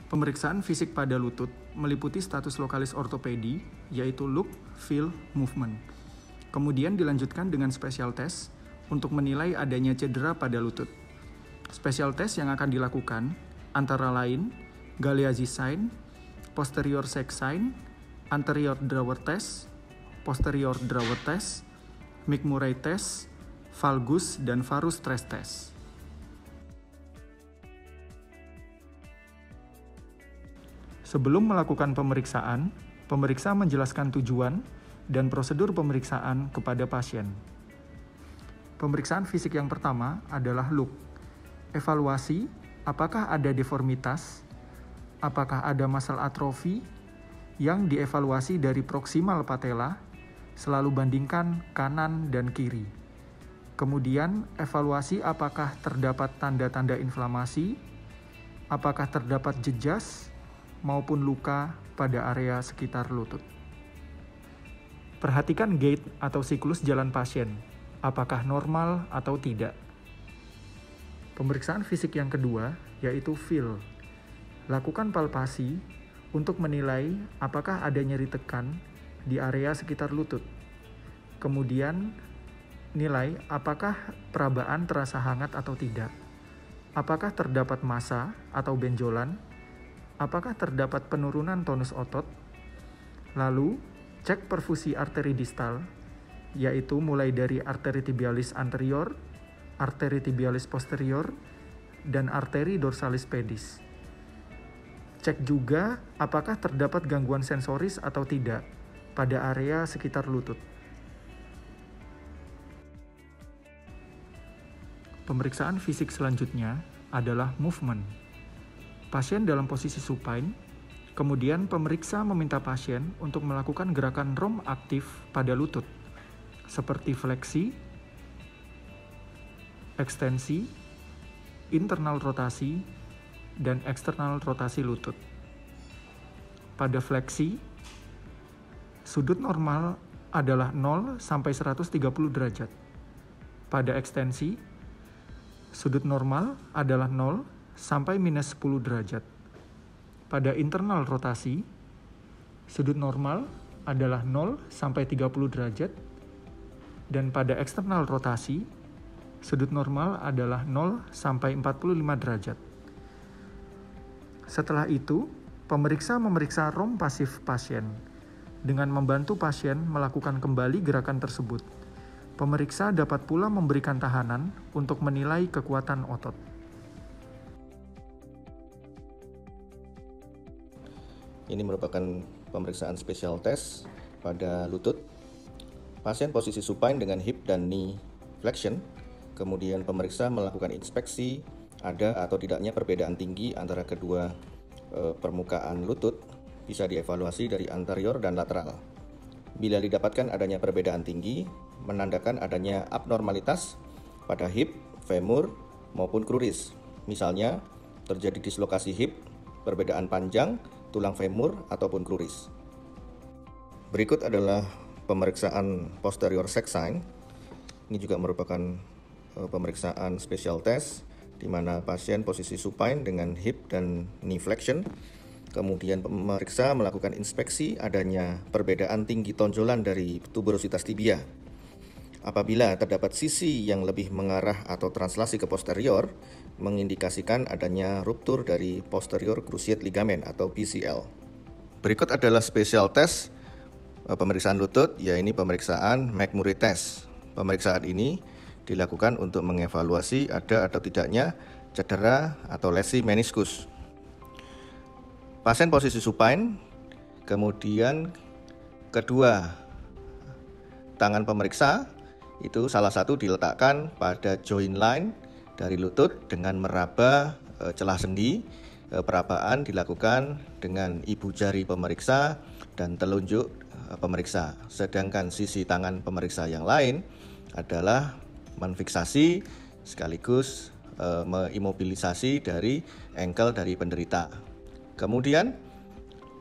Pemeriksaan fisik pada lutut meliputi status lokalis ortopedi, yaitu look, feel, movement. Kemudian dilanjutkan dengan special test untuk menilai adanya cedera pada lutut. Special test yang akan dilakukan antara lain Galeazzi sign, posterior sac sign, anterior drawer test, posterior drawer test, McMurray test, valgus dan varus stress test. Sebelum melakukan pemeriksaan, pemeriksa menjelaskan tujuan dan prosedur pemeriksaan kepada pasien. Pemeriksaan fisik yang pertama adalah look. Evaluasi, apakah ada deformitas, apakah ada masal atrofi yang dievaluasi dari proksimal patella, selalu bandingkan kanan dan kiri. Kemudian, evaluasi apakah terdapat tanda-tanda inflamasi, apakah terdapat jejas, maupun luka pada area sekitar lutut. Perhatikan gait atau siklus jalan pasien, apakah normal atau tidak. Pemeriksaan fisik yang kedua yaitu feel. Lakukan palpasi untuk menilai apakah ada nyeri tekan di area sekitar lutut. Kemudian nilai apakah perabaan terasa hangat atau tidak. Apakah terdapat massa atau benjolan. Apakah terdapat penurunan tonus otot? Lalu, cek perfusi arteri distal, yaitu mulai dari arteri tibialis anterior, arteri tibialis posterior, dan arteri dorsalis pedis. Cek juga apakah terdapat gangguan sensoris atau tidak pada area sekitar lutut. Pemeriksaan fisik selanjutnya adalah movement. Pasien dalam posisi supine, kemudian pemeriksa meminta pasien untuk melakukan gerakan ROM aktif pada lutut, seperti fleksi, ekstensi, internal rotasi, dan eksternal rotasi lutut. Pada fleksi, sudut normal adalah 0 sampai 130 derajat. Pada ekstensi, sudut normal adalah 0 sampai minus 10 derajat. Pada internal rotasi, sudut normal adalah 0 sampai 30 derajat, dan pada eksternal rotasi, sudut normal adalah 0 sampai 45 derajat. Setelah itu, pemeriksa memeriksa ROM pasif pasien dengan membantu pasien melakukan kembali gerakan tersebut. Pemeriksa dapat pula memberikan tahanan untuk menilai kekuatan otot. Ini merupakan pemeriksaan special test pada lutut. Pasien posisi supine dengan hip dan knee flexion. Kemudian pemeriksa melakukan inspeksi ada atau tidaknya perbedaan tinggi antara kedua permukaan lutut. Bisa dievaluasi dari anterior dan lateral. Bila didapatkan adanya perbedaan tinggi, menandakan adanya abnormalitas pada hip, femur, maupun kruris. Misalnya, terjadi dislokasi hip, perbedaan panjang, tulang femur, ataupun kruris. Berikut adalah pemeriksaan posterior sac sign. Ini juga merupakan pemeriksaan special test di mana pasien posisi supine dengan hip dan knee flexion. Kemudian pemeriksa melakukan inspeksi adanya perbedaan tinggi tonjolan dari tuberositas tibia. Apabila terdapat sisi yang lebih mengarah atau translasi ke posterior, mengindikasikan adanya ruptur dari posterior cruciate ligament atau PCL. Berikut adalah special test pemeriksaan lutut, yaitu pemeriksaan McMurray test. Pemeriksaan ini dilakukan untuk mengevaluasi ada atau tidaknya cedera atau lesi meniskus. Pasien posisi supine, kemudian kedua tangan pemeriksa itu salah satu diletakkan pada joint line dari lutut dengan meraba celah sendi. Perabaan dilakukan dengan ibu jari pemeriksa dan telunjuk pemeriksa. Sedangkan sisi tangan pemeriksa yang lain adalah menfiksasi sekaligus mengimobilisasi dari ankle dari penderita. Kemudian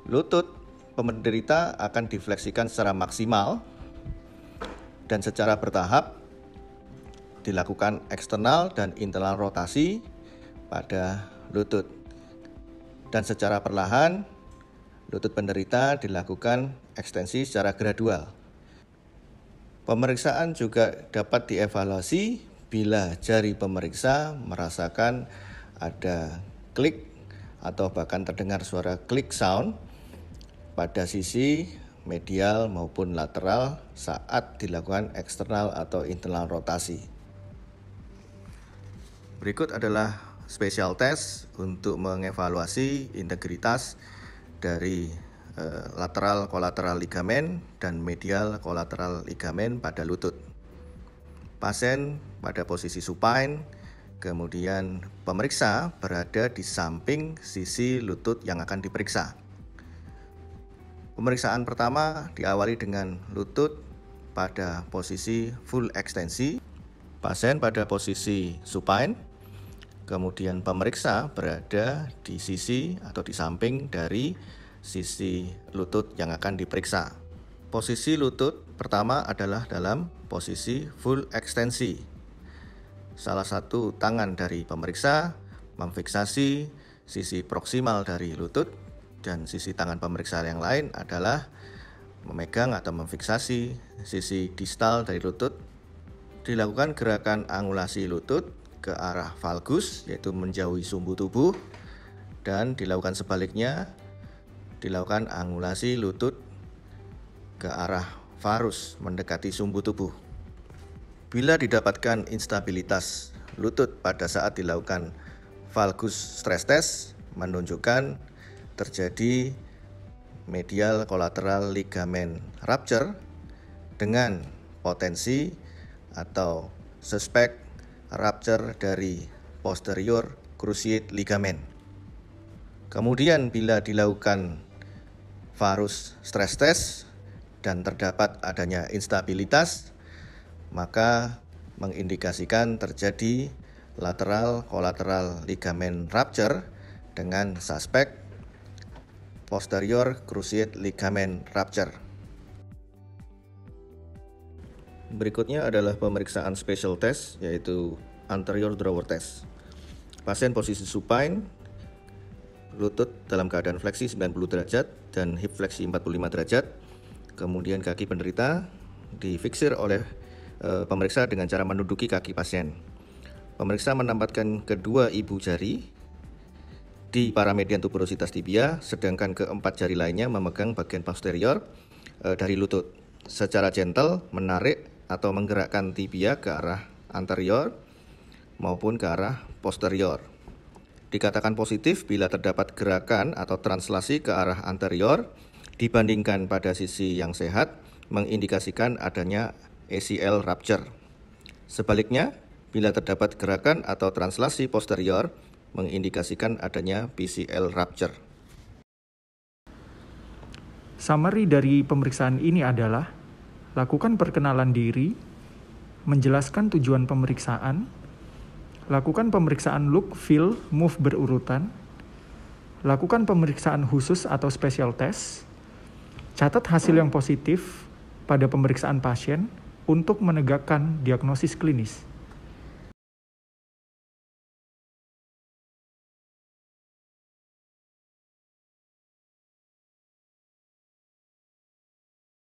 lutut penderita akan difleksikan secara maksimal dan secara bertahap dilakukan eksternal dan internal rotasi pada lutut. Dan secara perlahan, lutut penderita dilakukan ekstensi secara gradual. Pemeriksaan juga dapat dievaluasi bila jari pemeriksa merasakan ada klik atau bahkan terdengar suara klik sound pada sisi medial maupun lateral saat dilakukan eksternal atau internal rotasi. Berikut adalah special test untuk mengevaluasi integritas dari lateral kolateral ligamen dan medial kolateral ligamen pada lutut. Pasien pada posisi supine, kemudian pemeriksa berada di samping sisi lutut yang akan diperiksa. Pemeriksaan pertama diawali dengan lutut pada posisi full ekstensi, pasien pada posisi supine, kemudian pemeriksa berada di sisi atau di samping dari sisi lutut yang akan diperiksa. Posisi lutut pertama adalah dalam posisi full ekstensi. Salah satu tangan dari pemeriksa memfiksasi sisi proksimal dari lutut dan sisi tangan pemeriksa yang lain adalah memegang atau memfiksasi sisi distal dari lutut. Dilakukan gerakan angulasi lutut ke arah valgus, yaitu menjauhi sumbu tubuh, dan dilakukan sebaliknya, dilakukan angulasi lutut ke arah varus mendekati sumbu tubuh. Bila didapatkan instabilitas lutut pada saat dilakukan valgus stress test, menunjukkan terjadi medial collateral ligament rupture dengan potensi atau suspek rupture dari posterior cruciate ligament. Kemudian bila dilakukan varus stress test dan terdapat adanya instabilitas, maka mengindikasikan terjadi lateral collateral ligament rupture dengan suspek posterior cruciate ligament rupture. Berikutnya adalah pemeriksaan special test, yaitu anterior drawer test. Pasien posisi supine, lutut dalam keadaan fleksi 90 derajat dan hip fleksi 45 derajat. Kemudian kaki penderita difiksir oleh pemeriksa dengan cara menduduki kaki pasien. Pemeriksa menempatkan kedua ibu jari di paramedian tuberositas tibia, sedangkan keempat jari lainnya memegang bagian posterior dari lutut. Secara gentle menarik atau menggerakkan tibia ke arah anterior maupun ke arah posterior. Dikatakan positif bila terdapat gerakan atau translasi ke arah anterior dibandingkan pada sisi yang sehat, mengindikasikan adanya ACL rupture. Sebaliknya, bila terdapat gerakan atau translasi posterior, mengindikasikan adanya PCL rupture. Summary dari pemeriksaan ini adalah lakukan perkenalan diri, menjelaskan tujuan pemeriksaan, lakukan pemeriksaan look, feel, move berurutan, lakukan pemeriksaan khusus atau special test, catat hasil yang positif pada pemeriksaan pasien untuk menegakkan diagnosis klinis.